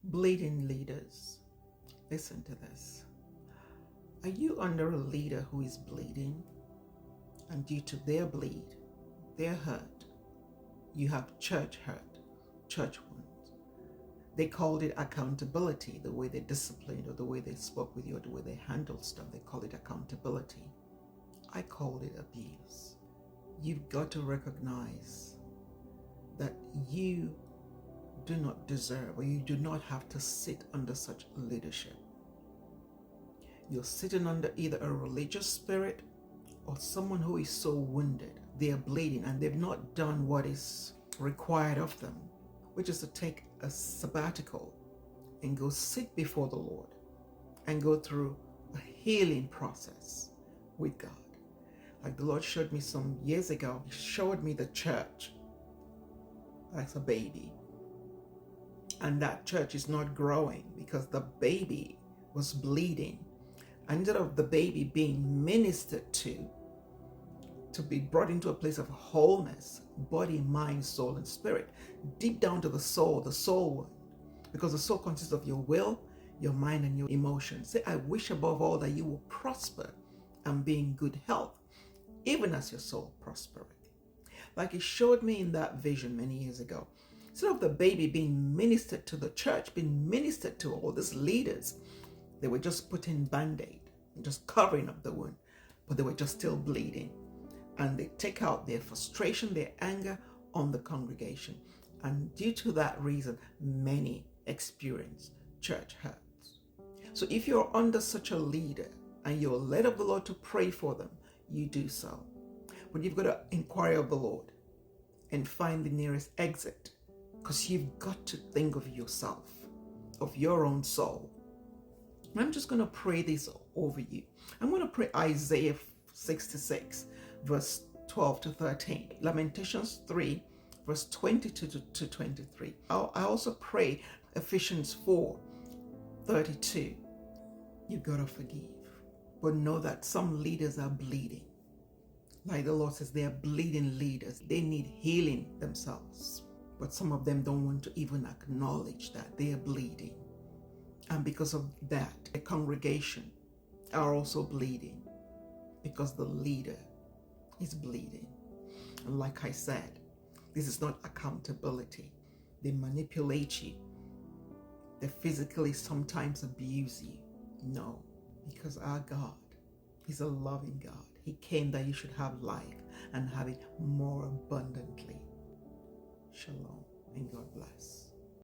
Bleeding leaders, listen to this. Are you under a leader who is bleeding, and due to their bleed, their hurt, you have church hurt, church wounds? They called it accountability, the way they disciplined or the way they spoke with you or the way they handled stuff. They call it accountability. I called it abuse. You've got to recognize that you do not deserve, or you do not have to sit under such leadership. You're sitting under either a religious spirit or someone who is so wounded, they are bleeding, and they've not done what is required of them, which is to take a sabbatical and go sit before the Lord and go through a healing process with God. Like the Lord showed me some years ago, He showed me the church as a baby. And that church is not growing because the baby was bleeding. And instead of the baby being ministered to be brought into a place of wholeness, body, mind, soul, and spirit, deep down to the soul wound. Because the soul consists of your will, your mind, and your emotions. Say, I wish above all that you will prosper and be in good health, even as your soul prospereth. Like He showed me in that vision many years ago. Instead of the baby being ministered to the church, being ministered to all these leaders, they were just putting Band-Aid and just covering up the wound, but they were just still bleeding. And they take out their frustration, their anger on the congregation. And due to that reason, many experience church hurts. So if you're under such a leader and you're led of the Lord to pray for them, you do so. But you've got to inquire of the Lord and find the nearest exit, because you've got to think of yourself, of your own soul. And I'm just going to pray this over you. I'm going to pray Isaiah 66, verse 12 to 13. Lamentations 3, verse 22 to 23. I also pray Ephesians 4, 32. You've got to forgive. But know that some leaders are bleeding. Like the Lord says, they are bleeding leaders. They need healing themselves. But some of them don't want to even acknowledge that they are bleeding. And because of that, the congregation are also bleeding, because the leader is bleeding. And like I said, this is not accountability. They manipulate you. They physically sometimes abuse you. No, because our God is a loving God. He came that you should have life and have it more abundantly. Shalom and God bless.